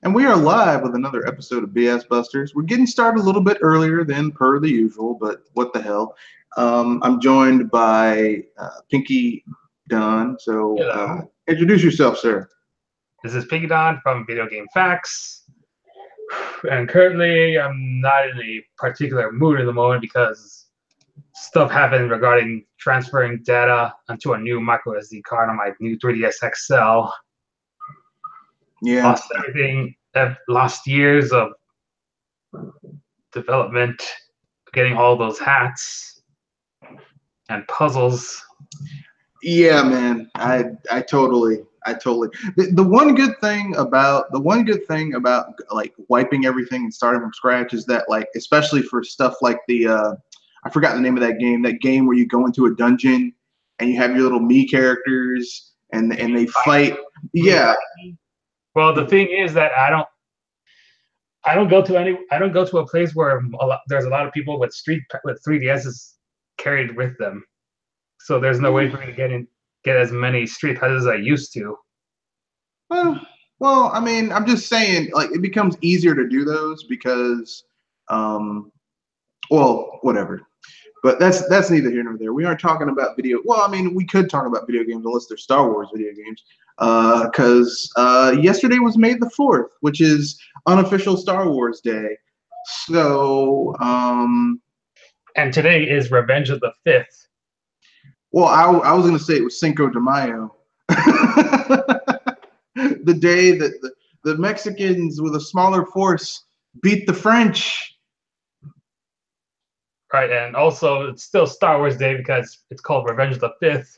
And we are live with another episode of BS Busters. We're getting started a little bit earlier than per the usual, but what the hell. I'm joined by Pinky Don. So Hello. introduce yourself, sir. This is Pinky Don from Video Game Facts. And currently, I'm not in a particular mood at the moment because stuff happened regarding transferring data onto a new micro SD card on my new 3DS XL. Yeah. Lost everything. Lost years of development, getting all those hats and puzzles. Yeah, man. I totally. The one good thing about like wiping everything and starting from scratch is that, like, especially for stuff like I forgot the name of that game. That game where you go into a dungeon and you have your little me characters and they fight. Yeah. Well, the thing is that I don't go to a place where there's a lot of people with 3DSs carried with them. So there's no way for me to get as many street passes as I used to. Well, I mean, I'm just saying, like, it becomes easier to do those because, well, whatever. But that's neither here nor there. We aren't talking about video. Well, I mean, we could talk about video games unless they're Star Wars video games, because yesterday was May the 4th, which is unofficial Star Wars Day. So, and today is Revenge of the 5th. Well, I was going to say it was Cinco de Mayo, the day that the Mexicans with a smaller force beat the French. Right, and also it's still Star Wars Day because it's called Revenge of the 5th.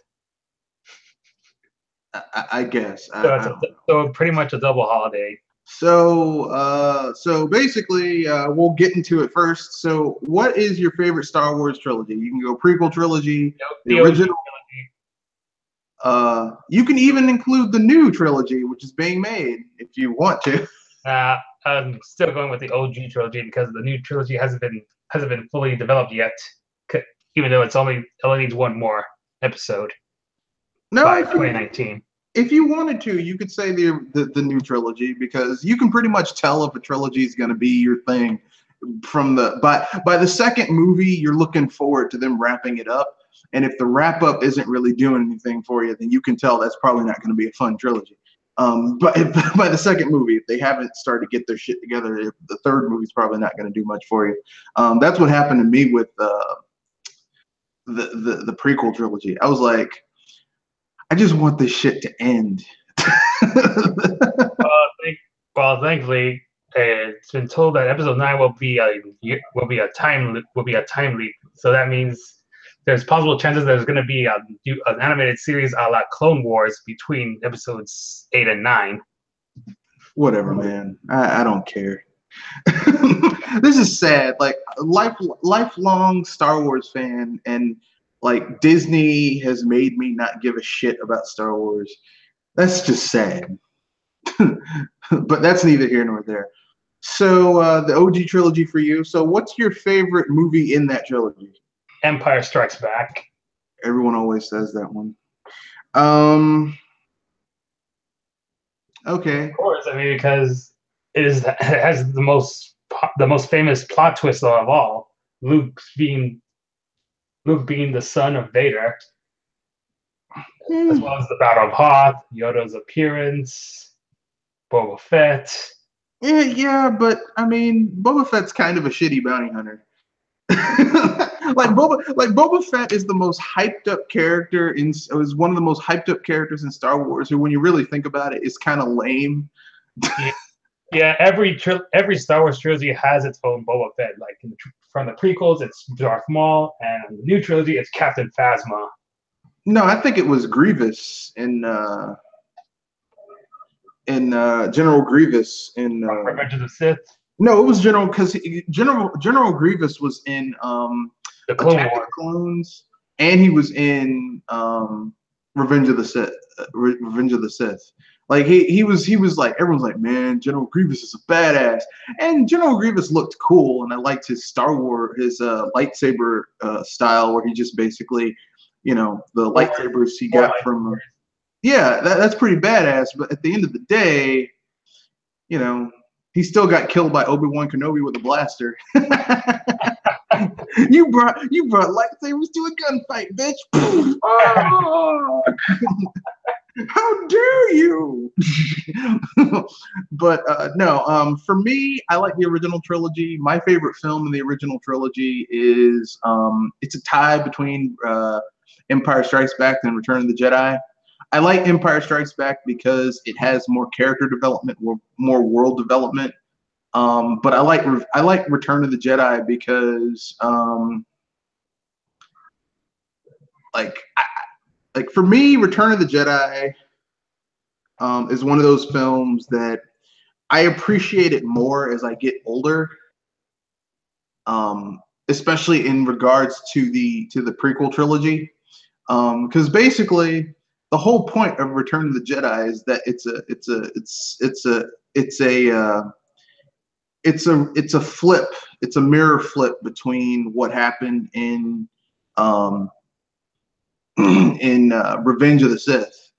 I guess. So pretty much a double holiday. So basically, we'll get into it first. So, what is your favorite Star Wars trilogy? You can go prequel trilogy, the original trilogy. You can even include the new trilogy, which is being made, if you want to. I'm still going with the OG trilogy because the new trilogy hasn't been fully developed yet, even though it only needs one more episode by 2019. If you wanted to, you could say the new trilogy, because you can pretty much tell if a trilogy is going to be your thing from by the second movie. You're looking forward to them wrapping it up, and if the wrap up isn't really doing anything for you, then you can tell that's probably not going to be a fun trilogy. But by the second movie, if they haven't started to get their shit together, the third movie's probably not going to do much for you. That's what happened to me with the prequel trilogy. I was like, I just want this shit to end. Thankfully, it's been told that episode 9 will be a time leap. So that means there's possible chances there's going to be an animated series a la Clone Wars between episodes 8 and 9. Whatever, man. I don't care. This is sad. Like, lifelong Star Wars fan, and like Disney has made me not give a shit about Star Wars. That's just sad. But that's neither here nor there. So the OG trilogy for you. So what's your favorite movie in that trilogy? Empire Strikes Back. Everyone always says that one. Okay. Of course, I mean, because it has the most famous plot twist of all. Luke being the son of Vader, as well as the Battle of Hoth, Yoda's appearance, Boba Fett. Yeah, but I mean, Boba Fett's kind of a shitty bounty hunter. Boba Fett is the most hyped up character is one of the most hyped up characters in Star Wars, who, when you really think about it, is kind of lame. Yeah, every Star Wars trilogy has its own Boba Fett. Like from the prequels, it's Darth Maul, and the new trilogy, it's Captain Phasma. No, I think it was Grievous in General Grievous in Revenge of the Sith. No, it was General Grievous was in the Clone Attack of Wars. the Clones, and he was in Revenge of the Sith. Revenge of the Sith. Like he was like, everyone's like, man, General Grievous is a badass, and General Grievous looked cool, and I liked his lightsaber style, where he just basically, the lightsabers he got from. Yeah, that's pretty badass. But at the end of the day, you know, he still got killed by Obi-Wan Kenobi with a blaster. you brought lightsabers to a gunfight, bitch. Oh! How dare you? But no, for me, I like the original trilogy. My favorite film in the original trilogy is it's a tie between Empire Strikes Back and Return of the Jedi. I like Empire Strikes Back because it has more character development, more world development. But I like Return of the Jedi because like for me, Return of the Jedi is one of those films that I appreciate it more as I get older, especially in regards to the prequel trilogy, because basically the whole point of Return of the Jedi is that it's a flip, it's a mirror flip between what happened in Revenge of the Sith,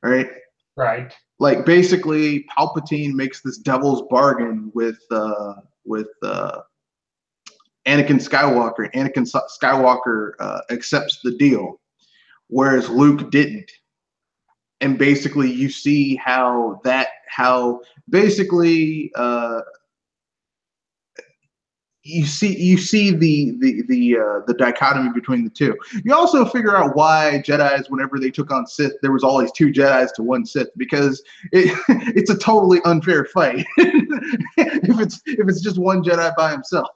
right? Right. Like basically, Palpatine makes this devil's bargain with Anakin Skywalker. Anakin Skywalker accepts the deal, whereas Luke didn't. And basically, you see how basically you see the dichotomy between the two. You also figure out why Jedis, whenever they took on Sith, there was always 2 Jedis to 1 Sith, because it's a totally unfair fight if it's just 1 Jedi by himself.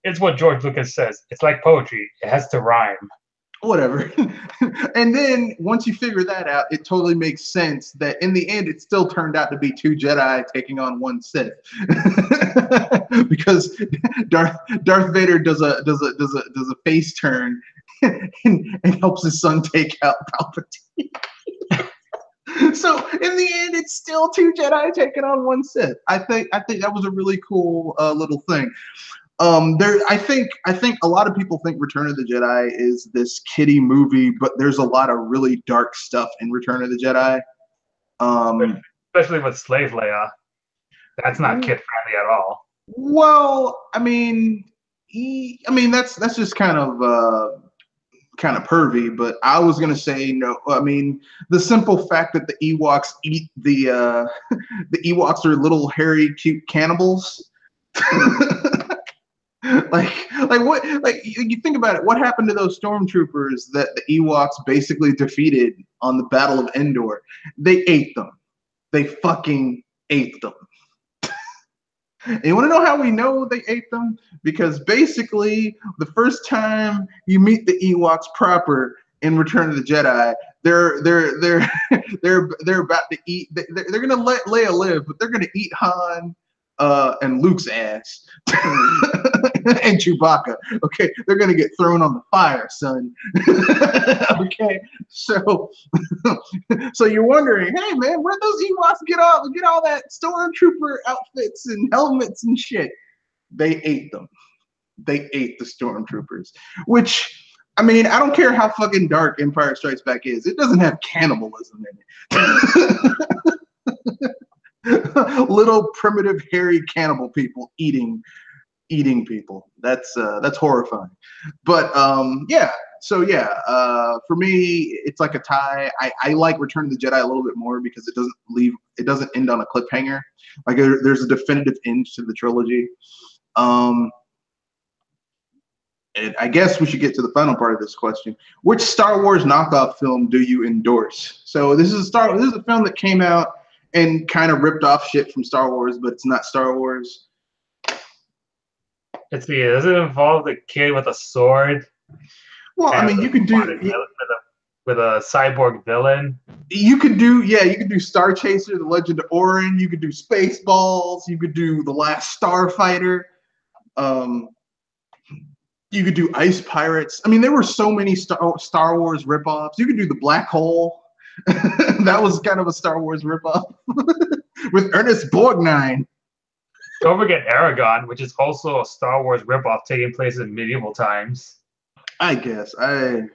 It's what George Lucas says. It's like poetry. It has to rhyme. Whatever. And then once you figure that out, it totally makes sense that in the end it still turned out to be 2 Jedi taking on 1 Sith. Because Darth Vader does a face turn and helps his son take out Palpatine. So in the end, it's still 2 Jedi taking on 1 Sith. I think that was a really cool little thing. I think a lot of people think Return of the Jedi is this kiddie movie, but there's a lot of really dark stuff in Return of the Jedi. Especially with Slave Leia. That's not kid friendly at all. Well, I mean that's just kind of pervy, but I was gonna say no. I mean, the simple fact that the Ewoks eat the Ewoks are little hairy cute cannibals. like what, like you think about it, what happened to those stormtroopers that the Ewoks basically defeated on the Battle of Endor? They ate them. They fucking ate them. And you want to know how we know they ate them? Because basically the first time you meet the Ewoks proper in Return of the Jedi, they're about to eat, they're gonna let Leia live, but they're gonna eat Han and Luke's ass. And Chewbacca. Okay, they're gonna get thrown on the fire, son. Okay, so you're wondering, hey man, where'd those Ewoks get all that stormtrooper outfits and helmets and shit? They ate them. They ate the stormtroopers. Which, I mean, I don't care how fucking dark Empire Strikes Back is. It doesn't have cannibalism in it. Little primitive hairy cannibal people eating people. That's horrifying. But yeah, so yeah, for me it's like a tie. I like Return of the Jedi a little bit more because it doesn't end on a cliffhanger. Like there's a definitive end to the trilogy. And I guess we should get to the final part of this question. Which Star Wars knockoff film do you endorse? So this is a film that came out and kind of ripped off shit from Star Wars, but it's not Star Wars. Does it involve the kid with a sword? Well, I mean, you could do with a cyborg villain. You could do Star Chaser, The Legend of Orin. You could do Spaceballs. You could do The Last Starfighter. You could do Ice Pirates. I mean, there were so many Star Wars ripoffs. You could do The Black Hole. That was kind of a Star Wars ripoff with Ernest Borgnine. Don't forget Aragon, which is also a Star Wars ripoff taking place in medieval times. I guess I'm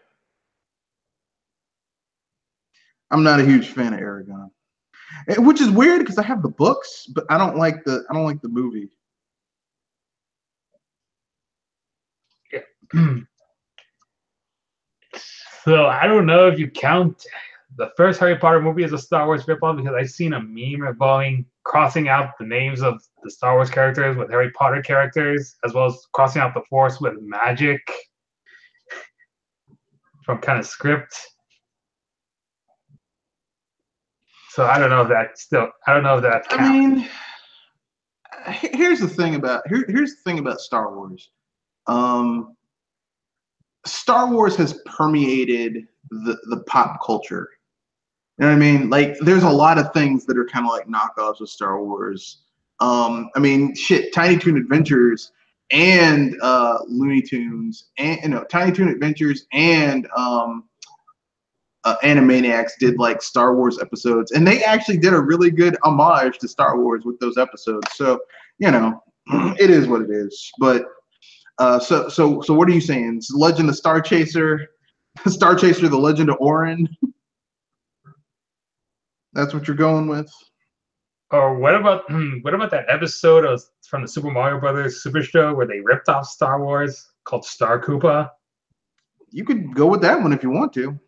not a huge fan of Aragon. which is weird because I have the books, but I don't like the movie. Yeah. So I don't know if you count the first Harry Potter movie as a Star Wars ripoff, because I've seen a meme involving crossing out the names of the Star Wars characters with Harry Potter characters, as well as crossing out the Force with magic from kind of script. So I don't know if that counts. I mean, here's the thing about Star Wars. Star Wars has permeated the pop culture. You know what I mean? Like, there's a lot of things that are kind of like knockoffs of Star Wars. I mean, shit, Tiny Toon Adventures and Looney Tunes, and Tiny Toon Adventures and Animaniacs did like Star Wars episodes, and they actually did a really good homage to Star Wars with those episodes. So, it is what it is. But so what are you saying? It's Legend of Star Chaser, Star Chaser: The Legend of Orin. That's what you're going with? Or what about that episode from the Super Mario Brothers Super Show where they ripped off Star Wars called Star Koopa? You could go with that one if you want to.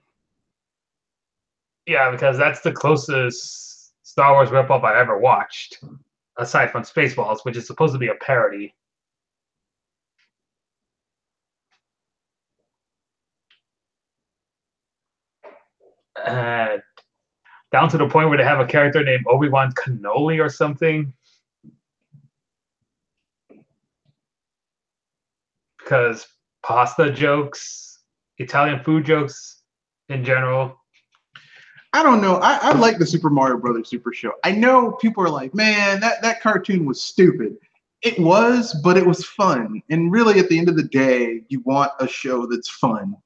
Yeah, because that's the closest Star Wars ripoff I've ever watched, aside from Spaceballs, which is supposed to be a parody. Down to the point where they have a character named Obi-Wan Cannoli or something. Because pasta jokes, Italian food jokes in general. I don't know. I like the Super Mario Brothers Super Show. I know people are like, man, that cartoon was stupid. It was, but it was fun. And really, at the end of the day, you want a show that's fun.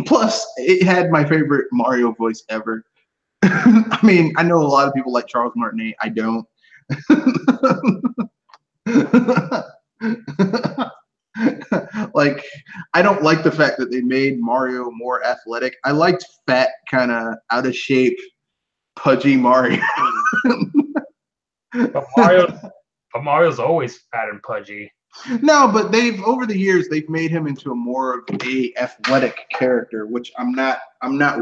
Plus, it had my favorite Mario voice ever. I mean, I know a lot of people like Charles Martinet. I don't. Like, I don't like the fact that they made Mario more athletic. I liked fat, kind of out of shape, pudgy Mario. But Mario's always fat and pudgy. No, but over the years they've made him into a more of a athletic character, which I'm not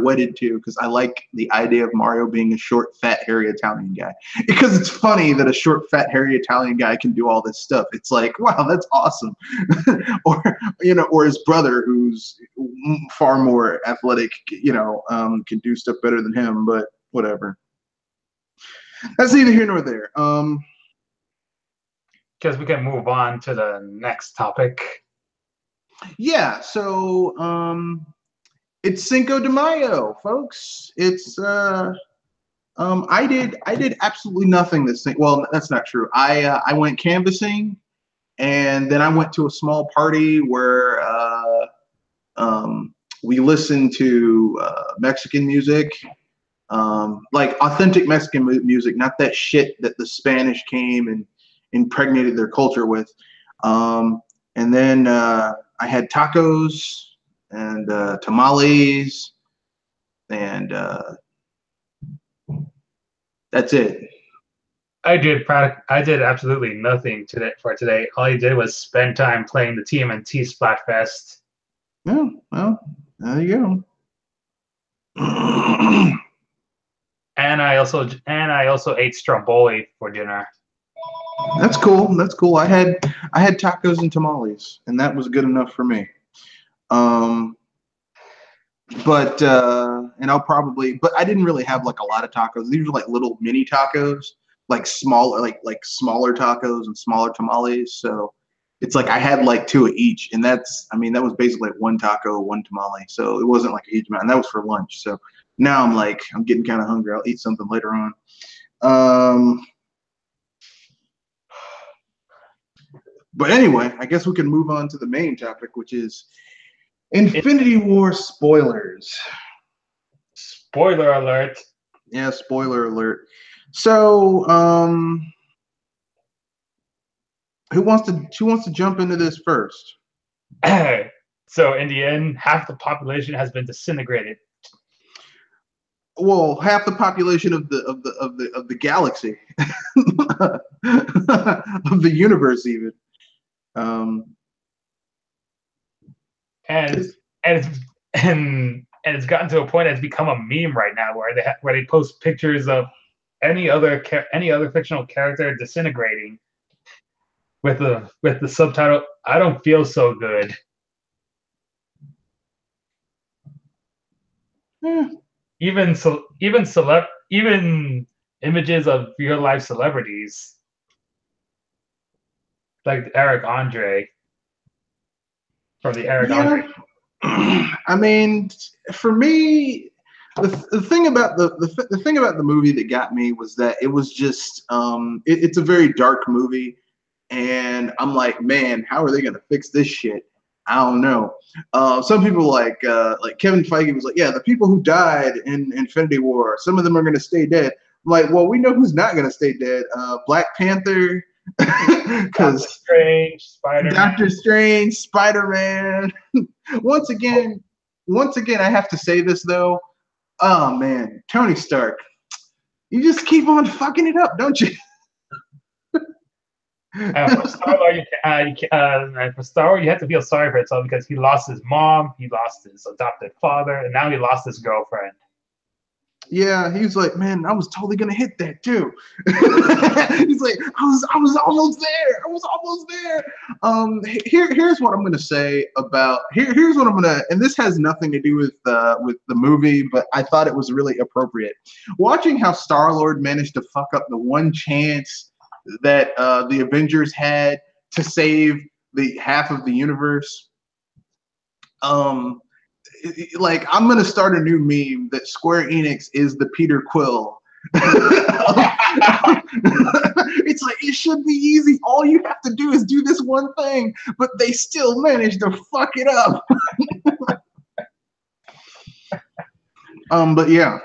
wedded to, because I like the idea of Mario being a short, fat, hairy Italian guy. Because it's funny that a short, fat, hairy Italian guy can do all this stuff. It's like, wow, that's awesome. or his brother, who's far more athletic, can do stuff better than him. But whatever. That's neither here nor there. Because we can move on to the next topic. Yeah, so it's Cinco de Mayo, folks. It's I did absolutely nothing this thing. Well, that's not true. I went canvassing, and then I went to a small party where we listened to Mexican music, like authentic Mexican music, not that shit that the Spanish came and impregnated their culture with. And then I had tacos and tamales, and that's it. I did absolutely nothing today. All I did was spend time playing the TMNT Splatfest. Yeah, well, there you go. And I also ate stromboli for dinner. That's cool. That's cool. I had tacos and tamales, and that was good enough for me. But I didn't really have like a lot of tacos. These were like little mini tacos, like smaller tacos and smaller tamales. So it's like I had like two of each, and that was basically like one taco, one tamale. So it wasn't like a huge amount. And that was for lunch. So now I'm getting kind of hungry. I'll eat something later on. But anyway, I guess we can move on to the main topic, which is Infinity War spoilers. Spoiler alert. Yeah, spoiler alert. So, who wants to jump into this first? So in the end, half the population has been disintegrated. well, half the population of the galaxy, of the universe, even. And and it's, and it's gotten to a point that's become a meme right now, where they post pictures of any other fictional character disintegrating with the subtitle "I don't feel so good." Even images of real life celebrities like Eric Andre from the Eric Andre. I mean, for me, the thing about the thing about the movie that got me was that it was just it's a very dark movie, and I'm like, man, how are they gonna fix this shit? I don't know. Some people like Kevin Feige was like, yeah, the people who died in Infinity War, some of them are gonna stay dead. I'm like, well, we know who's not gonna stay dead. Black Panther, because Doctor Strange, Spider-Man. Once again, I have to say this though. Oh man, Tony Stark, you just keep on fucking it up, don't you? For Star Wars, you have to feel sorry for yourself because he lost his mom, he lost his adopted father, and now he lost his girlfriend. Yeah, he was like, man, I was totally gonna hit that too. He's like, I was almost there. I was almost there. Here's what I'm gonna say about here's what I'm gonna, and this has nothing to do with the movie, but I thought it was really appropriate. Watching how Star-Lord managed to fuck up the one chance that the Avengers had to save the half of the universe. Like, I'm gonna start a new meme that Square Enix is the Peter Quill. It's like, it should be easy. All you have to do is do this one thing, but they still manage to fuck it up. But yeah.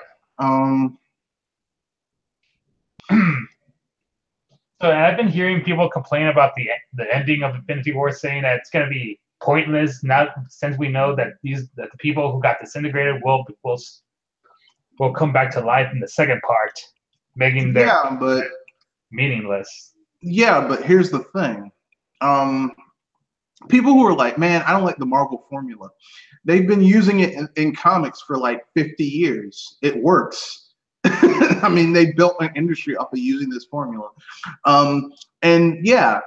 So I've been hearing people complain about the ending of Infinity War, saying that it's going to be pointless now, since we know that the people who got disintegrated will come back to life in the second part, making them meaningless. Yeah, but here's the thing. People who are like, man, I don't like the Marvel formula. They've been using it in comics for like 50 years. It works. I mean, they built an industry up of using this formula. And yeah,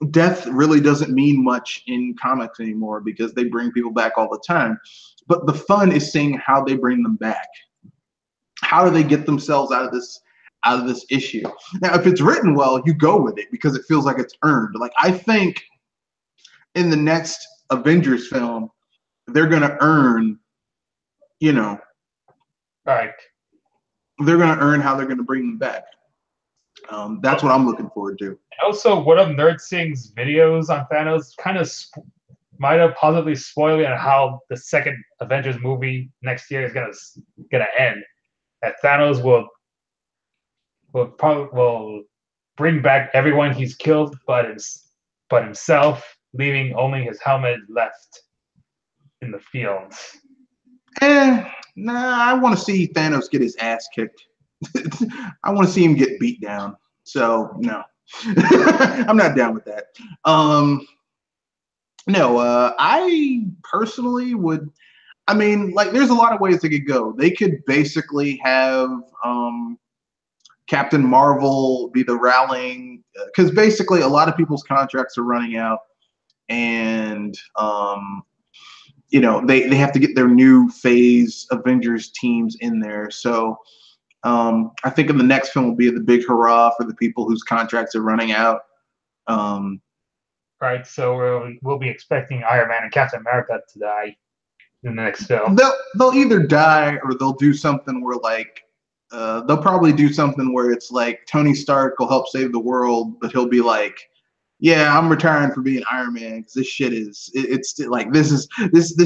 death really doesn't mean much in comics anymore because they bring people back all the time. But the fun is seeing how they bring them back. How do they get themselves out of this issue? Now, if it's written well, you go with it because it feels like it's earned. Like, I think in the next Avengers film, they're gonna earn, right. They're gonna earn how they're gonna bring them back. That's what I'm looking forward to. Also, one of Nerd Singh's videos on Thanos kind of might have positively spoiled on how the second Avengers movie next year is gonna end. That Thanos will bring back everyone he's killed, but himself, leaving only his helmet left in the field. Nah, I want to see Thanos get his ass kicked. I want to see him get beat down. So no, I'm not down with that. No, I personally would. I mean, like, there's a lot of ways they could go. They could basically have Captain Marvel be the rallying, because basically a lot of people's contracts are running out, and they have to get their new phase Avengers teams in there. So I think in the next film will be the big hurrah for the people whose contracts are running out. Right. So we'll be expecting Iron Man and Captain America to die in the next film. They'll either die or they'll do something where, like, they'll probably do something where it's like Tony Stark will help save the world, but he'll be like, yeah, I'm retiring from being Iron Man because this shit it's like, this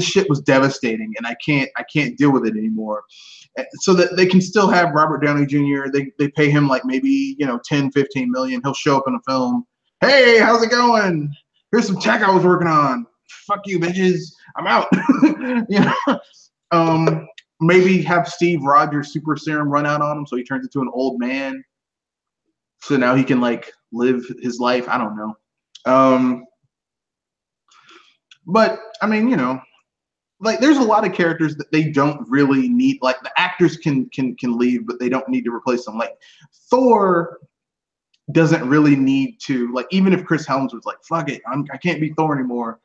shit was devastating and I can't deal with it anymore. So that they can still have Robert Downey Jr. They pay him like maybe 10, 15 million. He'll show up in a film. Hey, how's it going? Here's some tech I was working on. Fuck you, bitches. I'm out. Maybe have Steve Rogers' super serum run out on him, so he turns into an old man. So now he can like live his life. I don't know. But I mean, you know, like there's a lot of characters that they don't really need. Like the actors can leave, but they don't need to replace them. Like Thor doesn't really need to. Like even if Chris Helms was like, "Fuck it, I can't be Thor anymore."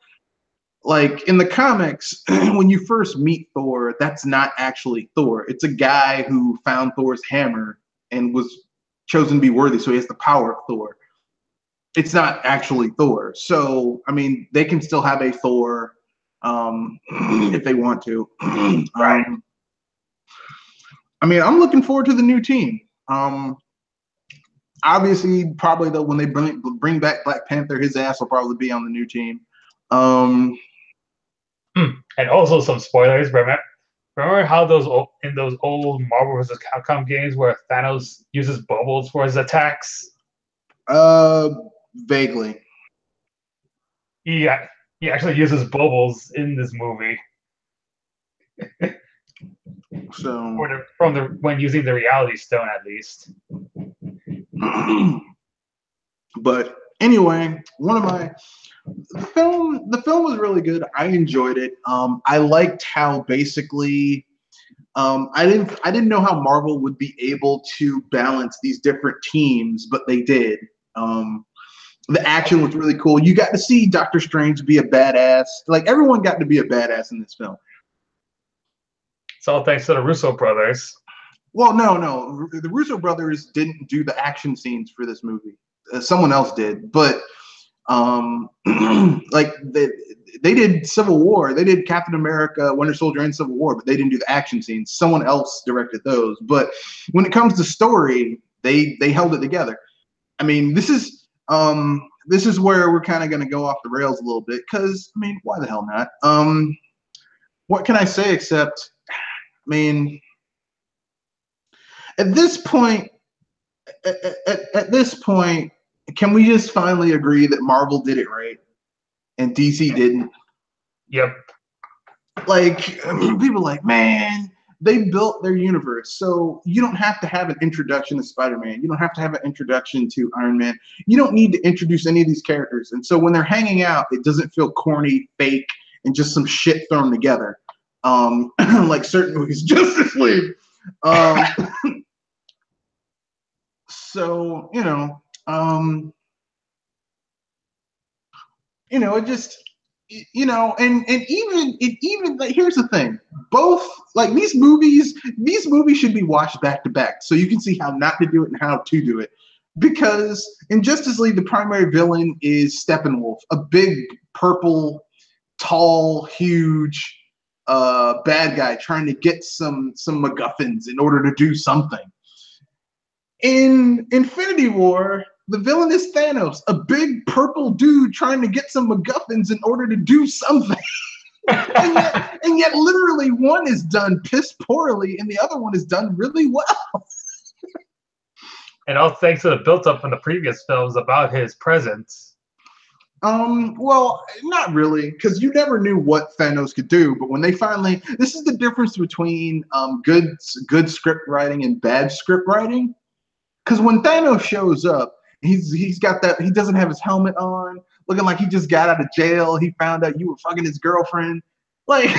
Like in the comics, when you first meet Thor, that's not actually Thor. It's a guy who found Thor's hammer and was chosen to be worthy, so he has the power of Thor. It's not actually Thor. So, I mean, they can still have a Thor if they want to. Right. I mean, I'm looking forward to the new team. Obviously, probably though, when they bring back Black Panther, his ass will probably be on the new team. And also some spoilers. Remember how in those old Marvel vs. Capcom games where Thanos uses bubbles for his attacks? Vaguely. He actually uses bubbles in this movie. So when using the Reality Stone, at least. But anyway, the film was really good. I enjoyed it. I liked how basically I didn't know how Marvel would be able to balance these different teams, but they did. The action was really cool. You got to see Doctor Strange be a badass. Like everyone got to be a badass in this film. It's all thanks to the Russo brothers. Well, no, the Russo brothers didn't do the action scenes for this movie. Someone else did, but like they did Civil War. They did Captain America, Winter Soldier, and Civil War, but they didn't do the action scenes. Someone else directed those. But when it comes to story, they held it together. I mean, this is where we're kind of going to go off the rails a little bit because I mean, why the hell not? What can I say except, I mean, at this point, can we just finally agree that Marvel did it right and DC didn't? Yep. Like, I mean, people are like, man, they built their universe, so you don't have to have an introduction to Spider-Man. You don't have to have an introduction to Iron Man. You don't need to introduce any of these characters. And so when they're hanging out, it doesn't feel corny, fake, and just some shit thrown together. Like certain movies, Justice League. So, it just, and even like, here's the thing, both like these movies should be watched back to back so you can see how not to do it and how to do it. Because in Justice League, the primary villain is Steppenwolf, a big, purple, tall, huge bad guy trying to get some MacGuffins in order to do something. In Infinity War, the villain is Thanos, a big purple dude trying to get some MacGuffins in order to do something. and yet literally one is done piss poorly and the other one is done really well. And all thanks to the built-up in the previous films about his presence. Well, not really, because you never knew what Thanos could do. But when they finally, this is the difference between good script writing and bad script writing. Because when Thanos shows up, he's got that, he doesn't have his helmet on, looking like he just got out of jail. He found out you were fucking his girlfriend. Like,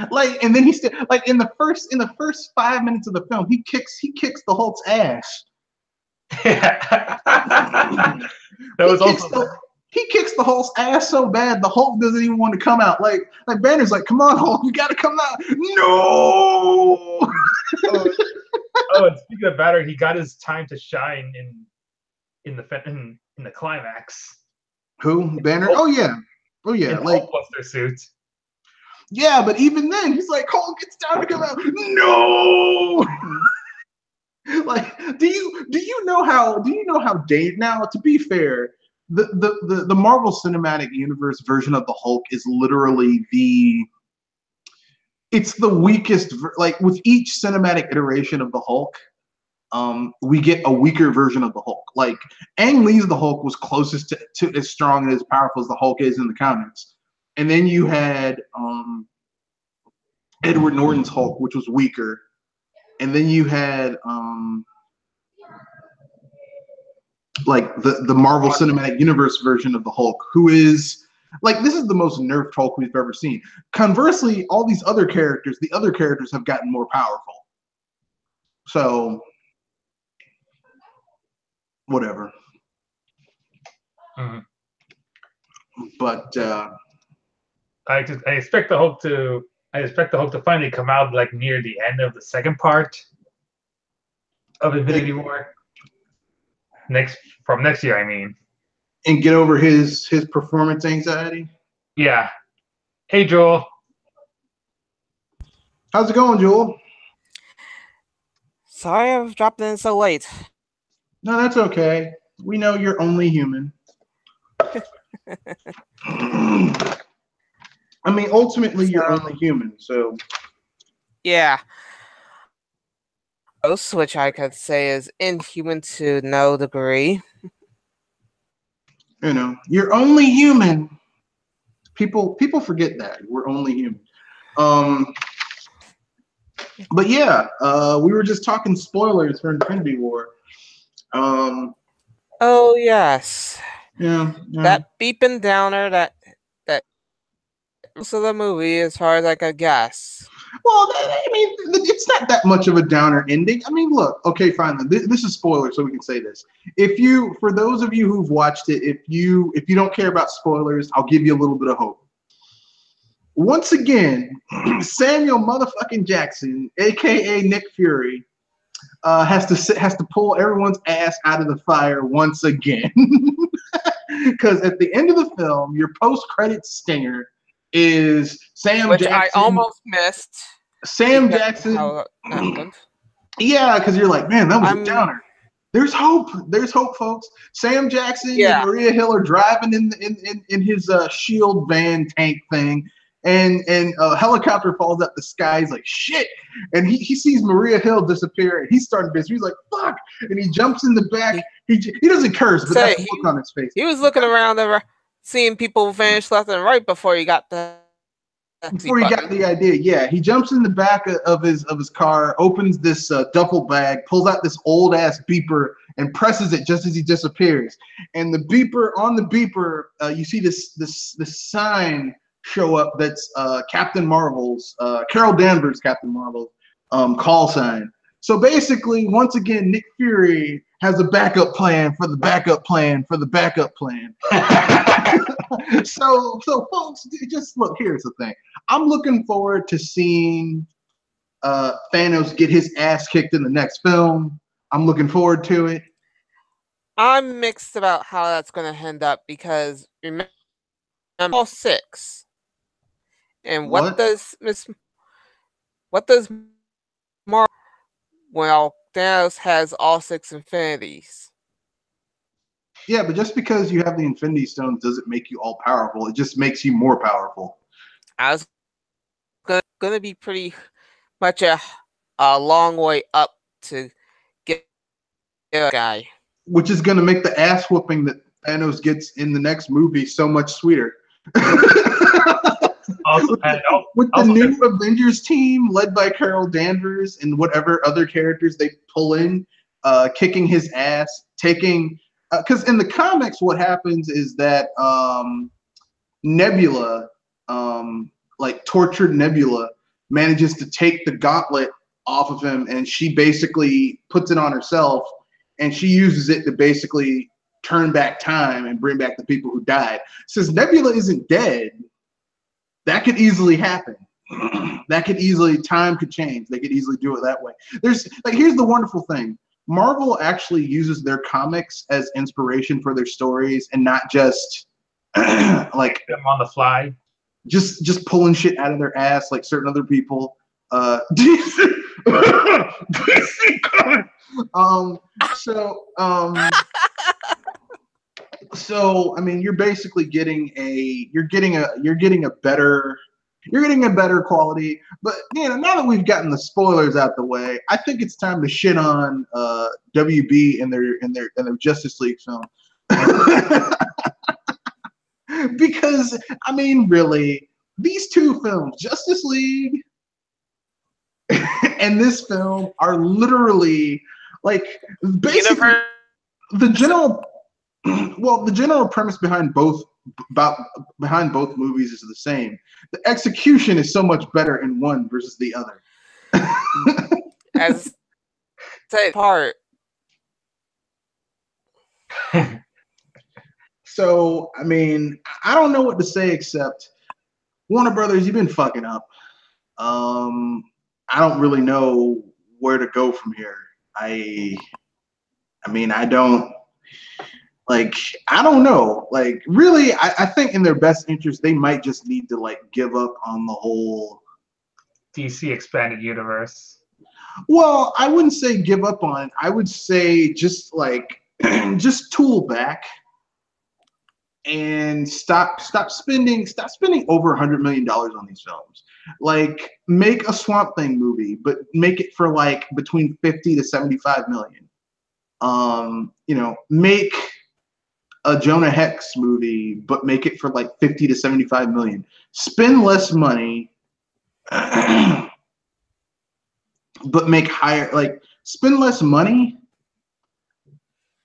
like, and then he still, like, in the first 5 minutes of the film, he kicks the Hulk's ass. Yeah. That was also. He kicks the Hulk's ass so bad the Hulk doesn't even want to come out. Like Banner's like, "Come on, Hulk, you gotta come out." No. And speaking of Banner, he got his time to shine in the climax. Who? Banner? Oh yeah. Like Hulkbuster suit. Yeah, but even then, he's like, "Hulk, it's time to come out." No. Like, do you know how Dave? Now, to be fair, the Marvel Cinematic Universe version of the Hulk is literally it's the weakest. Like with each cinematic iteration of the Hulk, we get a weaker version of the Hulk. Like Ang Lee's the Hulk was closest to as strong and as powerful as the Hulk is in the comics. And then you had Edward Norton's Hulk, which was weaker. And then you had like the Marvel Cinematic Universe version of the Hulk, who is like, this is the most nerfed Hulk we've ever seen. Conversely, all these other characters, the other characters have gotten more powerful. So whatever. Mm-hmm. But I expect the Hulk to finally come out like near the end of the second part of Infinity War. Next year, I mean. And get over his performance anxiety. Yeah. Hey, Joel. How's it going, Joel? Sorry I've dropped in so late. No, that's okay. We know you're only human. I mean, ultimately, you're only human, so... Yeah. Most, which I could say is inhuman to no degree. You know, you're only human. People forget that. We're only human. But yeah, we were just talking spoilers for Infinity War. Oh, yes. Yeah. That beeping downer, that most of the movie, as far as I could guess. Well, I mean, it's not that much of a downer ending. I mean, look, okay, fine. This is spoilers, so we can say this. For those of you who've watched it, if you don't care about spoilers, I'll give you a little bit of hope. Once again, Samuel motherfucking Jackson, aka Nick Fury, has to pull everyone's ass out of the fire once again. Because at the end of the film, your post-credit stinger is Sam Which Jackson. I almost missed. Sam Jackson. Yeah, because you're like, man, that was a downer. There's hope. There's hope, folks. Sam Jackson and Maria Hill are driving in his shield van tank thing, and a helicopter falls out the sky. He's like, shit. And he sees Maria Hill disappear, and he's starting to be. He's like, fuck. And he jumps in the back. He doesn't curse, but that's the look on his face. He was looking around there, seeing people vanish left and right before he got the idea. Yeah, he jumps in the back of his car, opens this duffel bag, pulls out this old ass beeper, and presses it just as he disappears. And the beeper, you see this sign show up that's Captain Marvel's, Carol Danvers' Captain Marvel's call sign. So basically, once again, Nick Fury has a backup plan for the backup plan for the backup plan. So folks, just look, here's the thing. I'm looking forward to seeing Thanos get his ass kicked in the next film. I'm looking forward to it. I'm mixed about how that's going to end up because remember all 6. And what does Marvel? Well, Thanos has all 6 infinities. Yeah, but just because you have the Infinity Stones doesn't make you all powerful. It just makes you more powerful. I was going to be pretty much a long way up to get a guy. Which is going to make the ass whooping that Thanos gets in the next movie so much sweeter. With the new Avengers team led by Carol Danvers and whatever other characters they pull in, kicking his ass, taking... Because in the comics, what happens is that Nebula, like tortured Nebula, manages to take the gauntlet off of him, and she basically puts it on herself, and she uses it to basically turn back time and bring back the people who died. Since Nebula isn't dead, that could easily happen. Time could change. They could easily do it that way. Here's the wonderful thing. Marvel actually uses their comics as inspiration for their stories and not just like them on the fly. Just pulling shit out of their ass like certain other people. So I mean, you're basically getting a better You're getting a better quality. But now that we've gotten the spoilers out the way, I think it's time to shit on WB and their Justice League film. Because I mean, really, these two films, Justice League and this film, are literally like basically the general premise behind both movies is the same. The execution is so much better in one versus the other. As that part. So, I mean, I don't know what to say except Warner Brothers, you've been fucking up. I don't really know where to go from here. I mean, I don't know. Like, really, I think in their best interest, they might just need to like give up on the whole DC expanded universe. Well, I wouldn't say give up on it. I would say just like just tool back and stop spending over $100 million on these films. Like, make a Swamp Thing movie, but make it for like between 50 to 75 million. Make a Jonah Hex movie, but make it for like 50 to 75 million. Spend less money, but make higher, like spend less money.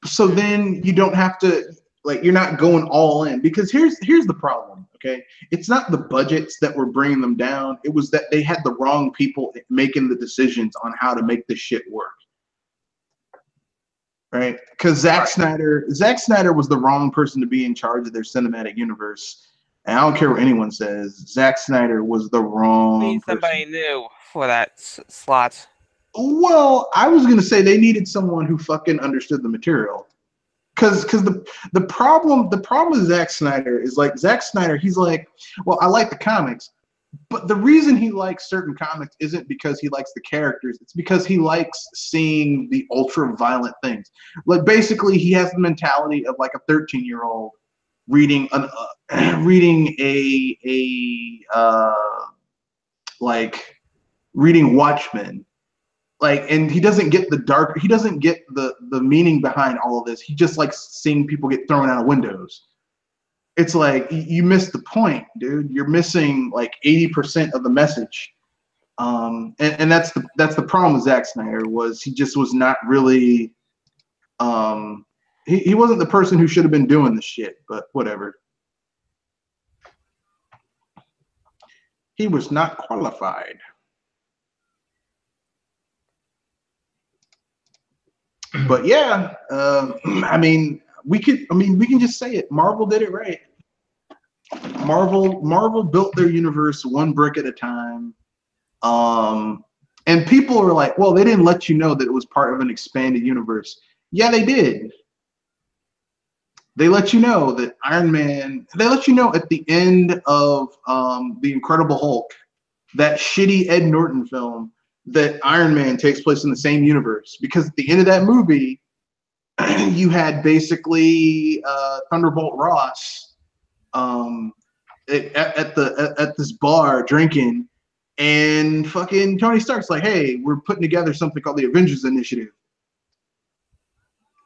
So then you don't have to, like, you're not going all in, because here's the problem. Okay. It's not the budgets that were bringing them down. It was that they had the wrong people making the decisions on how to make this shit work. Right? Because Zack Snyder was the wrong person to be in charge of their cinematic universe. And I don't care what anyone says. Zack Snyder was the wrong We need somebody new for that slot. Well, I was gonna say they needed someone who fucking understood the material. Because the problem with Zack Snyder is, like, Zack Snyder, he's like, well, I like the comics, but the reason he likes certain comics isn't because he likes the characters. It's because he likes seeing the ultra violent things. Like, basically, he has the mentality of like a 13-year-old reading reading Watchmen. Like, and he doesn't get the meaning behind all of this. He just likes seeing people get thrown out of windows. It's like, you missed the point, dude. You're missing like 80% of the message. And that's the problem with Zack Snyder, was he just was not really, he wasn't the person who should have been doing this shit, but whatever. He was not qualified. But yeah, I mean, we can just say it. Marvel did it right. Marvel built their universe one brick at a time. And people are like, well, they didn't let you know that it was part of an expanded universe. Yeah, they did. They let you know that Iron Man, they let you know at the end of The Incredible Hulk, that shitty Ed Norton film, that Iron Man takes place in the same universe. Because at the end of that movie, you had basically Thunderbolt Ross at this bar drinking, and fucking Tony Stark's like, hey, we're putting together something called the Avengers Initiative.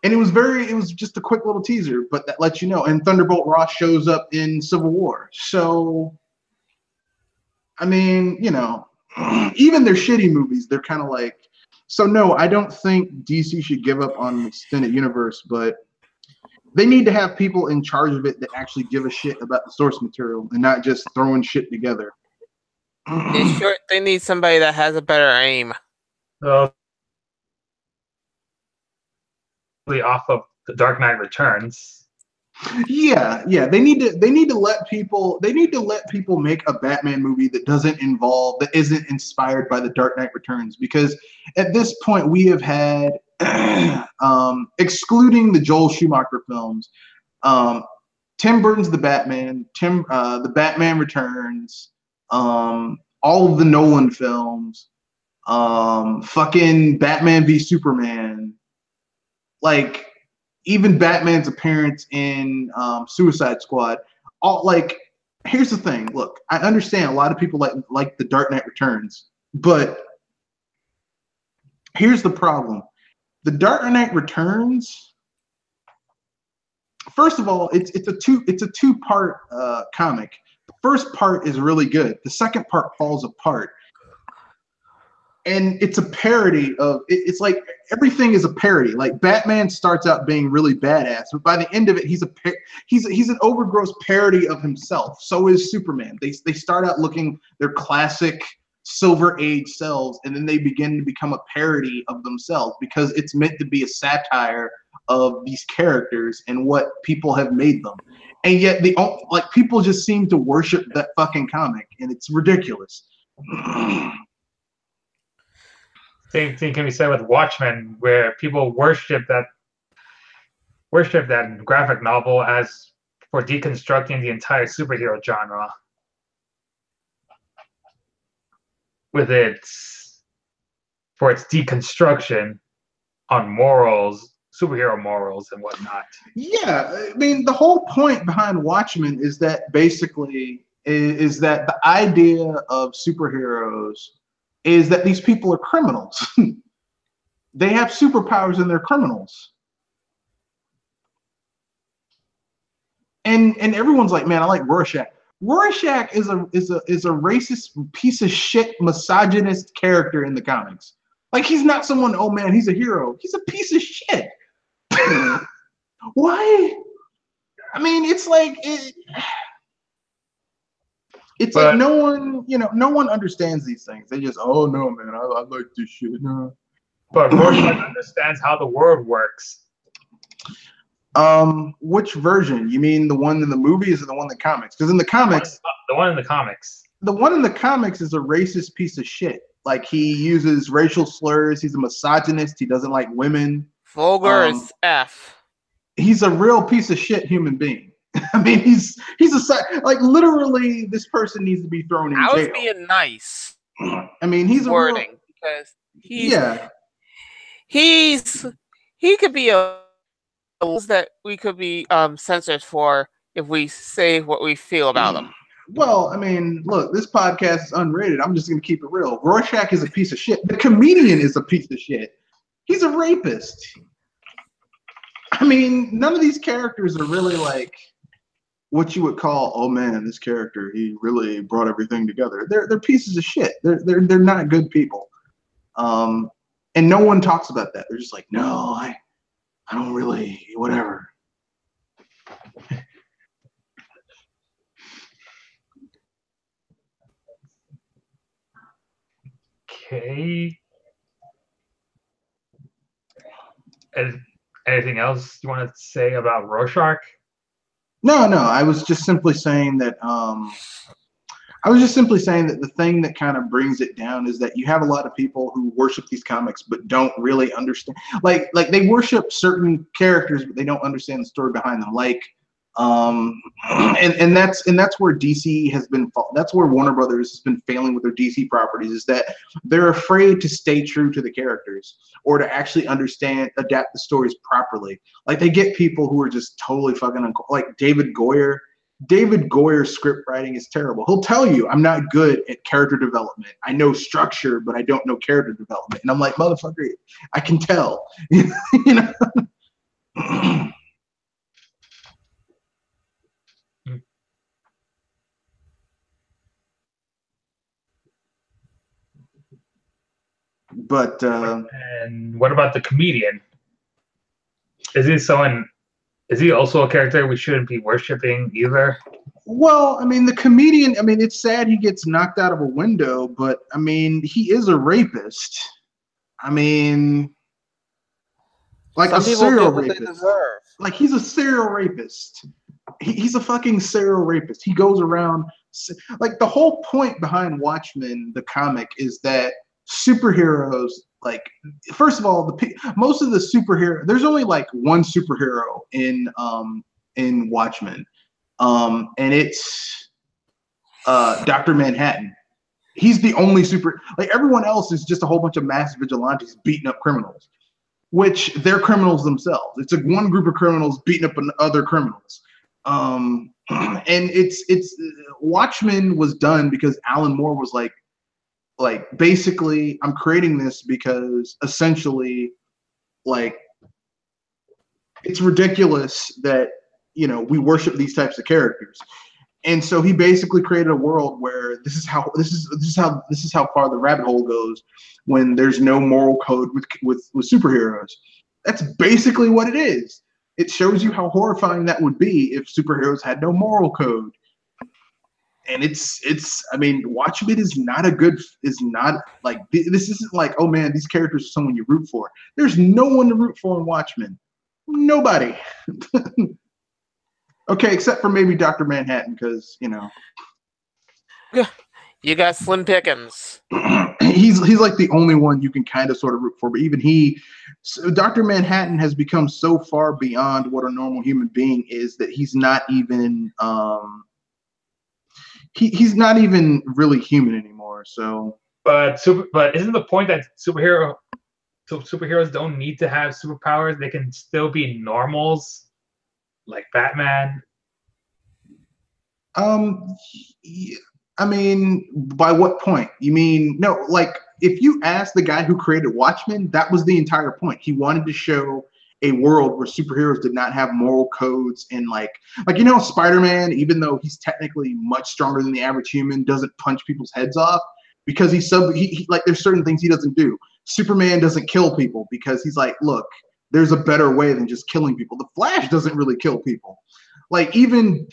And it was just a quick little teaser, but that lets you know. And Thunderbolt Ross shows up in Civil War. So, I mean, even their shitty movies, they're kind of like, so no, I don't think DC should give up on the extended universe, but they need to have people in charge of it that actually give a shit about the source material and not just throwing shit together. In short, they need somebody that has a better aim. Off of The Dark Knight Returns. Yeah. They need to let people make a Batman movie that isn't inspired by The Dark Knight Returns, because at this point we have had, excluding the Joel Schumacher films, Tim Burton's The Batman, The Batman Returns, all of the Nolan films, fucking Batman v Superman, like even Batman's appearance in Suicide Squad, all like here's the thing. Look, I understand a lot of people like the Dark Knight Returns, but here's the problem. The Dark Knight Returns, first of all, it's a two-part comic. The first part is really good. The second part falls apart. And it's a parody of it's like everything is a parody. Like Batman starts out being really badass, but by the end of it, he's an overgross parody of himself. So is Superman. They start out looking their classic Silver Age selves, and then they begin to become a parody of themselves because it's meant to be a satire of these characters and what people have made them. And yet people just seem to worship that fucking comic, and it's ridiculous. Same thing can be said with Watchmen, where people worship that graphic novel as for deconstructing the entire superhero genre with its deconstruction on morals, superhero morals and whatnot. Yeah, I mean the whole point behind Watchmen is that basically is that the idea of superheroes is that these people are criminals. They have superpowers and they're criminals. And everyone's like, man, I like Rorschach. Rorschach is a racist piece of shit, misogynist character in the comics. Like he's not someone, oh man, he's a hero. He's a piece of shit. Why? I mean, it's like like no one understands these things. They just, oh no, man, I like this shit. No. But Rorschach understands how the world works. Which version? You mean the one in the movies or the one in the comics? Because in the comics, the one in the comics is a racist piece of shit. Like he uses racial slurs. He's a misogynist. He doesn't like women. Vulgar as F. He's a real piece of shit human being. I mean, he's like literally this person needs to be thrown in jail. I was being nice. I mean, he's a wording because he could be a that we could be censored for if we say what we feel about him. Well, I mean, look, this podcast is unrated. I'm just gonna keep it real. Rorschach is a piece of shit. The comedian is a piece of shit. He's a rapist. I mean, none of these characters are really like what you would call, oh man, this character, he really brought everything together. They're pieces of shit. They're not good people. And no one talks about that. They're just like, no, I don't really, whatever. Okay. Anything else you want to say about Rorschach? No. I was just simply saying that. The thing that kind of brings it down is that you have a lot of people who worship these comics but don't really understand. Like they worship certain characters, but they don't understand the story behind them. And that's where DC has been. That's where Warner Brothers has been failing with their DC properties, is that they're afraid to stay true to the characters or to actually adapt the stories properly. Like they get people who are just totally fucking like David Goyer. David Goyer's script writing is terrible. He'll tell you, I'm not good at character development. I know structure, but I don't know character development. And I'm like, motherfucker, I can tell. You know. But and what about the comedian? Is he also a character we shouldn't be worshiping either? Well, I mean, the comedian, I mean, it's sad he gets knocked out of a window, but I mean, he is a rapist. I mean, like a serial rapist. Like he's a serial rapist. He's a fucking serial rapist. He goes around, like the whole point behind Watchmen, the comic, is that superheroes, like, first of all, most of the superhero, there's only like one superhero in Watchmen, and it's Dr. Manhattan. He's the only like everyone else is just a whole bunch of mass vigilantes beating up criminals, which they're criminals themselves. It's like one group of criminals beating up other criminals. And it's Watchmen was done because Alan Moore was like basically, I'm creating this because essentially, like, it's ridiculous that we worship these types of characters. And so he basically created a world where this is how far the rabbit hole goes when there's no moral code with superheroes. That's basically what it is. It shows you how horrifying that would be if superheroes had no moral code. And I mean, Watchmen is not like, this isn't like, oh man, these characters are someone you root for. There's no one to root for in Watchmen. Nobody. Okay, except for maybe Dr. Manhattan, because you got slim pickings. he's like the only one you can kind of sort of root for. But even Dr. Manhattan has become so far beyond what a normal human being is that he's not even he's not even really human anymore. So, but isn't the point that superheroes don't need to have superpowers? They can still be normals, like Batman. I mean, by what point? You mean, no, like, if you ask the guy who created Watchmen, that was the entire point. He wanted to show a world where superheroes did not have moral codes, and like Spider-Man, even though he's technically much stronger than the average human, doesn't punch people's heads off because he like, there's certain things he doesn't do. Superman doesn't kill people because he's like, look, there's a better way than just killing people. The Flash doesn't really kill people. Like, even,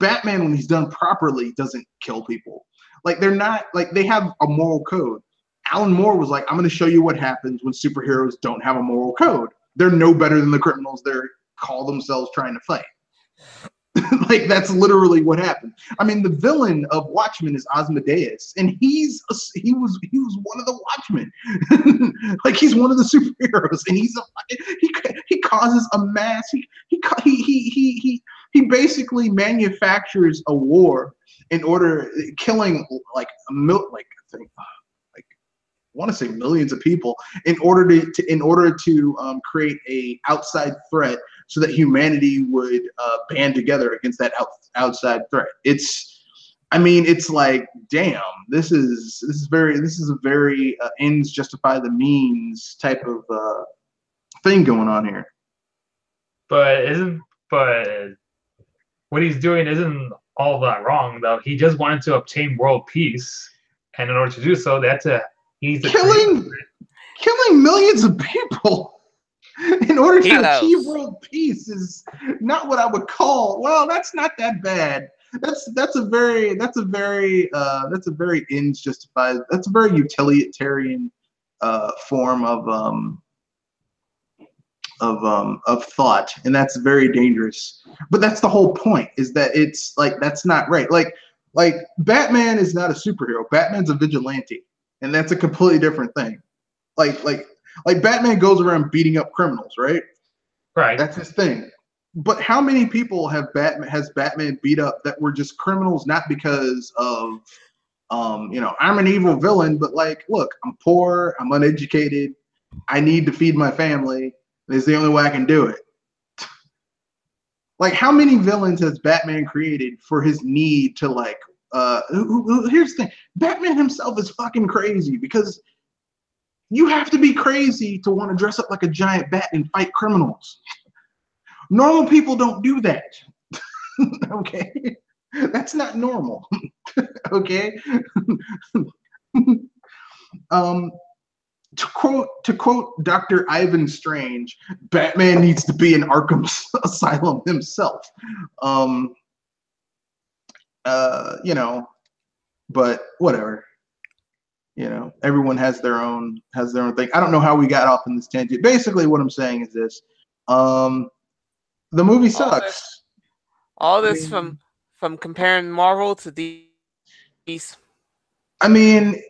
Batman, when he's done properly, doesn't kill people. Like, they're not, like, they have a moral code. Alan Moore was like, I'm going to show you what happens when superheroes don't have a moral code. They're no better than the criminals they call themselves trying to fight. Like, that's literally what happened. I mean, the villain of Watchmen is Asmodeus, and he was one of the Watchmen. Like, he's one of the superheroes, and he causes a mass. He basically manufactures a war in order killing I want to say millions of people in order to create a outside threat so that humanity would band together against that outside threat. It's like, damn, this is a very ends justify the means type of thing going on here. But what he's doing isn't all that wrong, though. He just wanted to obtain world peace, and in order to do so, he's killing millions of people in order to achieve world peace is not what I would call. Well, that's not that bad. That's a very ends justified. That's a very utilitarian form of thought, and that's very dangerous. But that's the whole point, is that it's like, that's not right. Like Batman is not a superhero. Batman's a vigilante, and that's a completely different thing. Like Batman goes around beating up criminals, right? Right. That's his thing. But how many people has Batman beat up that were just criminals, not because of I'm an evil villain, but like, look, I'm poor, I'm uneducated, I need to feed my family. It's the only way I can do it. Like, how many villains has Batman created for his need to, like, here's the thing. Batman himself is fucking crazy, because you have to be crazy to want to dress up like a giant bat and fight criminals. Normal people don't do that. Okay? That's not normal. Okay? To quote Dr. Ivan Strange, Batman needs to be in Arkham Asylum himself. But whatever. Everyone has their own thing. I don't know how we got off in this tangent. Basically, what I'm saying is this: the movie sucks. All this from comparing Marvel to these. I mean,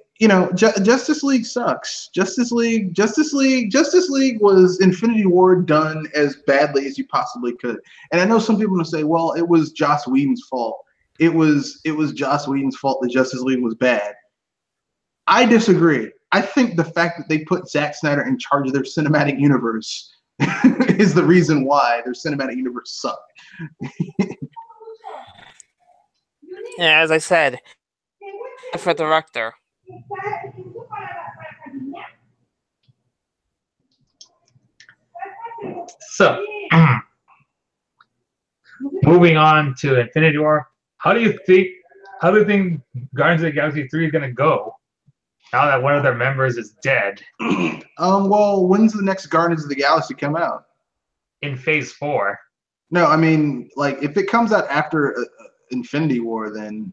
Justice League sucks. Justice League was Infinity War done as badly as you possibly could. And I know some people will say, well, it was Joss Whedon's fault. It was Joss Whedon's fault that Justice League was bad. I disagree. I think the fact that they put Zack Snyder in charge of their cinematic universe is the reason why their cinematic universe sucked. Yeah, as I said, for director. So, moving on to Infinity War, how do you think Guardians of the Galaxy 3 is going to go now that one of their members is dead? Well, when's the next Guardians of the Galaxy come out? In Phase 4. No, I mean, like, if it comes out after Infinity War, then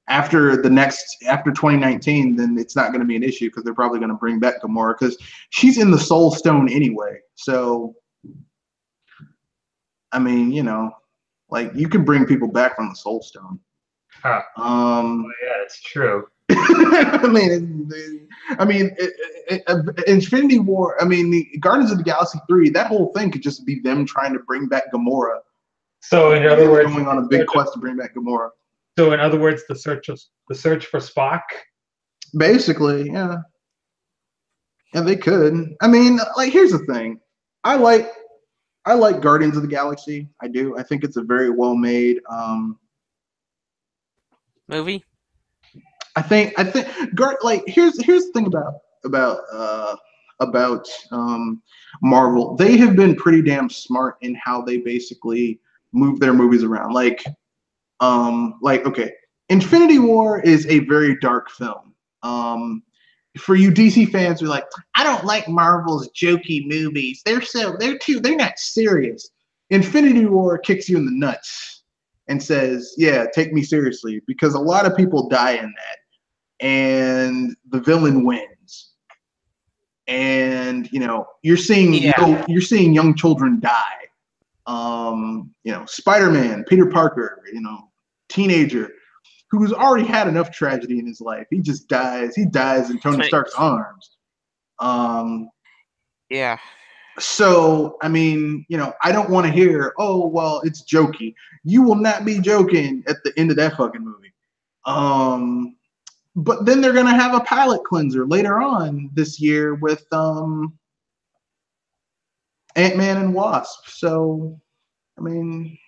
after 2019, then it's not going to be an issue because they're probably going to bring back Gamora because she's in the Soul Stone anyway. So, I mean, you know, like, you can bring people back from the Soul Stone. Huh. Yeah, it's true. Infinity War. I mean, the Guardians of the Galaxy 3. That whole thing could just be them trying to bring back Gamora. So, in other words, going on a big quest to bring back Gamora. So, in other words, the search for Spock. Basically, yeah. Yeah, they could. I mean, like, here's the thing. I like Guardians of the Galaxy. I do. I think it's a very well made movie. I think like here's the thing about Marvel. They have been pretty damn smart in how they basically move their movies around. Like okay, Infinity War is a very dark film. For you DC fans who are like, I don't like Marvel's jokey movies. They're not serious. Infinity War kicks you in the nuts and says, yeah, take me seriously, because a lot of people die in that, and the villain wins. And you know, you're seeing young children die. You know, Spider-Man, Peter Parker, you know, teenager who's already had enough tragedy in his life. He just dies. He dies in Tony Stark's arms. Yeah. So, I mean, you know, I don't want to hear, oh, well, it's jokey. You will not be joking at the end of that fucking movie. But then they're going to have a palate cleanser later on this year with Ant-Man and Wasp. So, I mean,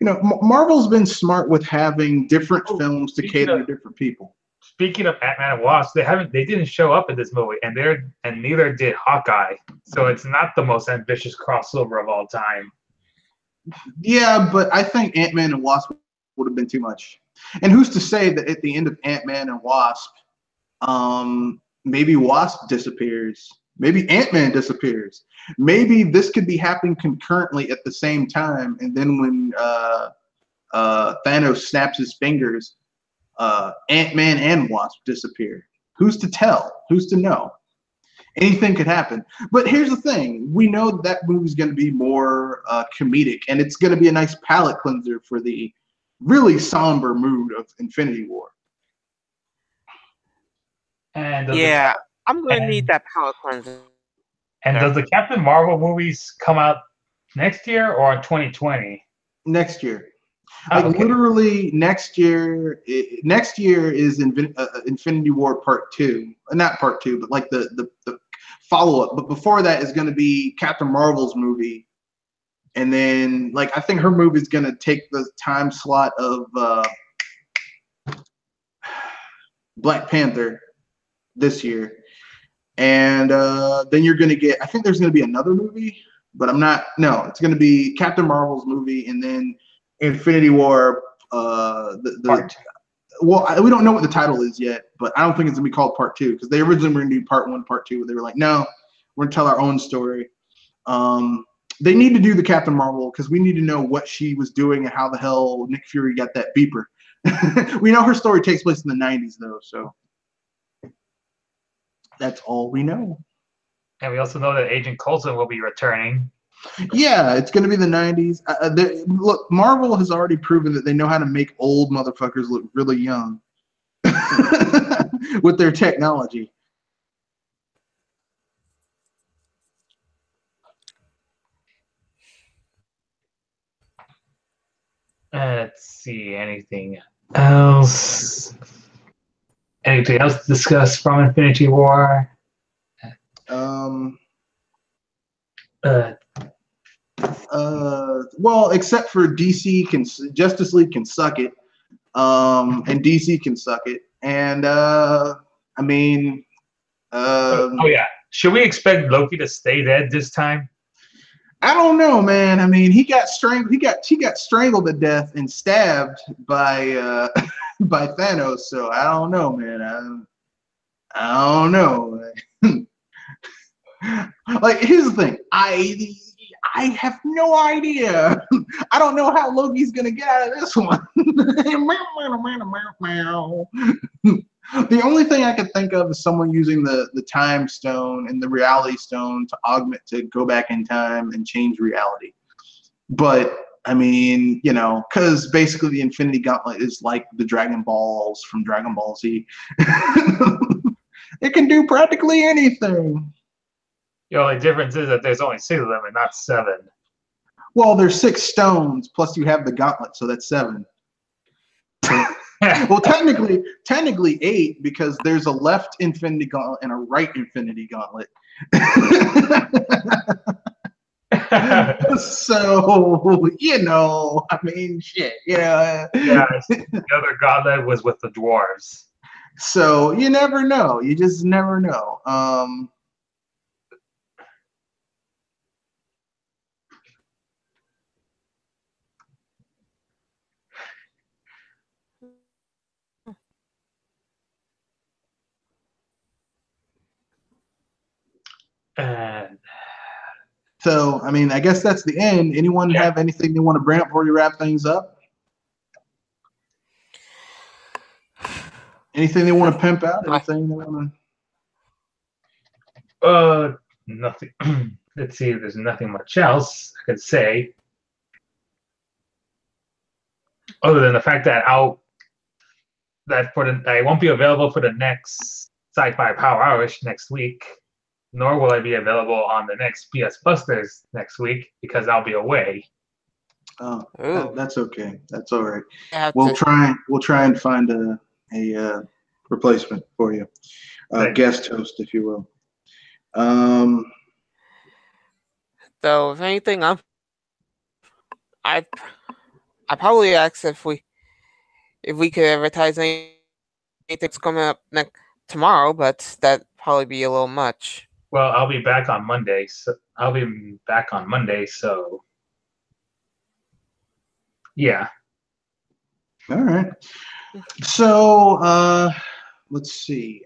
you know, Marvel's been smart with having different films to cater to different people. Speaking of Ant-Man and Wasp, they didn't show up in this movie, and neither did Hawkeye. So it's not the most ambitious crossover of all time. Yeah, but I think Ant-Man and Wasp would have been too much. And who's to say that at the end of Ant-Man and Wasp, maybe Wasp disappears, maybe Ant-Man disappears, maybe this could be happening concurrently at the same time, and then when Thanos snaps his fingers, Ant-Man and Wasp disappear. Who's to tell? Who's to know? Anything could happen. But here's the thing. We know that movie's going to be more comedic, and it's going to be a nice palate cleanser for the really somber mood of Infinity War. And I'm going to need that palate cleanser. And does the Captain Marvel movies come out next year or in 2020? Next year. Like, okay. Literally next year. Next year is Infinity War Part 2. Not Part 2, but like the follow-up. But before that is going to be Captain Marvel's movie. And then, like, I think her movie is going to take the time slot of Black Panther this year. And then you're going to get, I think there's going to be another movie, but it's going to be Captain Marvel's movie, and then Infinity War. We don't know what the title is yet, but I don't think it's going to be called Part 2, because they originally were going to do Part 1, Part 2, but they were like, no, we're going to tell our own story. They need to do the Captain Marvel because we need to know what she was doing and how the hell Nick Fury got that beeper. We know her story takes place in the 90s, though, so that's all we know. And we also know that Agent Coulson will be returning. Yeah, it's going to be the 90s. Look, Marvel has already proven that they know how to make old motherfuckers look really young with their technology. Let's see, anything else? Anything else to discuss from Infinity War? Well, except for Justice League can suck it. and DC can suck it. And I mean, oh yeah, should we expect Loki to stay dead this time? I don't know, man. I mean, he got strangled. He got strangled to death and stabbed by by Thanos. So I don't know, man. I don't know. Like, here's the thing. I have no idea. I don't know how Loki's gonna get out of this one. The only thing I could think of is someone using the time stone and the reality stone to augment, to go back in time and change reality. But I mean, you know, because basically the Infinity Gauntlet is like the Dragon Balls from Dragon Ball Z. It can do practically anything. The only difference is that there's only 6 of them and not 7. Well, there's 6 stones, plus you have the gauntlet, so that's 7. Well, technically 8, because there's a left Infinity Gauntlet and a right Infinity Gauntlet. So, you know, I mean, shit, yeah. Yeah, the other gauntlet was with the dwarves. So you never know. You just never know. And So, I mean, I guess that's the end. Anyone have anything they want to bring up before you wrap things up? Anything they want to pimp out? Anything they want to? Nothing. Let's see. There's nothing much else I could say, other than the fact that I won't be available for the next Sci Fi Power Hour next week, nor will I be available on the next BS Busters next week because I'll be away. Oh, that's okay. That's all right. We'll try and find a replacement for you, guest host, if you will. So, if anything, I probably ask if we could advertise anything's coming up tomorrow, but that'd probably be a little much. Well, I'll be back on Monday, so yeah. All right. So let's see.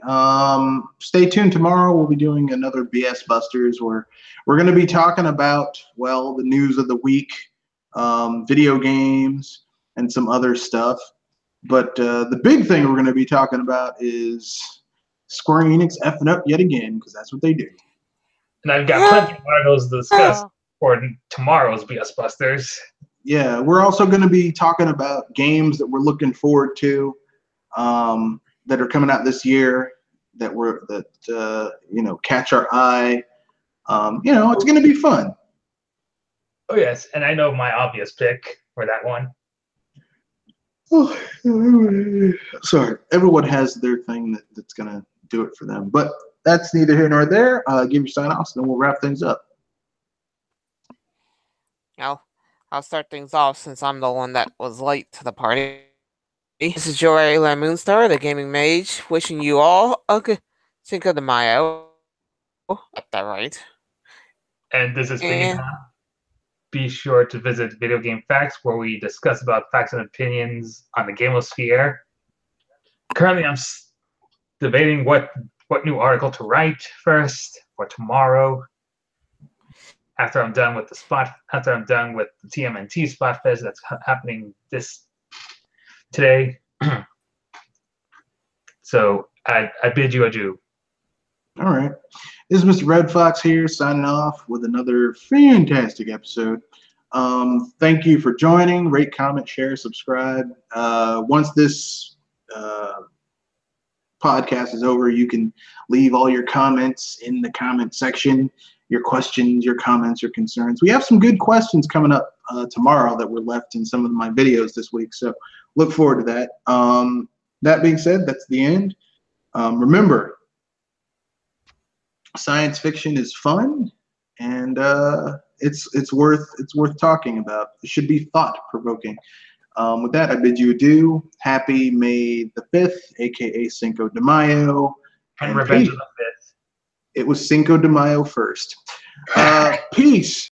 Stay tuned tomorrow. We'll be doing another BS Busters where we're going to be talking about, well, the news of the week, video games, and some other stuff. But the big thing we're going to be talking about is Square Enix effing up yet again, because that's what they do. And I've got plenty of articles to discuss for tomorrow's BS Busters. Yeah, we're also going to be talking about games that we're looking forward to, that are coming out this year, that catch our eye. It's going to be fun. Oh yes, and I know my obvious pick for that one. Oh, sorry, everyone has their thing that's going to do it for them, but that's neither here nor there. Give your sign-offs, and then we'll wrap things up. I'll start things off since I'm the one that was late to the party. This is Joy Moonstar, the Gaming Mage, wishing you all a good Cinco de Mayo. Got that right. And this is Piggy. Be sure to visit Video Game Facts, where we discuss about facts and opinions on the gamosphere. Currently, I'm debating what new article to write first for tomorrow. After I'm done with the TMNT Spotfest that's happening today. So I bid you adieu. All right. This is Mr. Red Fox here, signing off with another fantastic episode. Thank you for joining. Rate, comment, share, subscribe. Once this podcast is over, you can leave all your comments in the comment section. Your questions, your comments, your concerns. We have some good questions coming up tomorrow that were left in some of my videos this week, so look forward to that. That being said, that's the end. Remember, science fiction is fun, and it's worth talking about. It should be thought provoking. With that, I bid you adieu. Happy May the 5th, aka Cinco de Mayo. And Revenge of the Fifth. It was Cinco de Mayo first. Peace.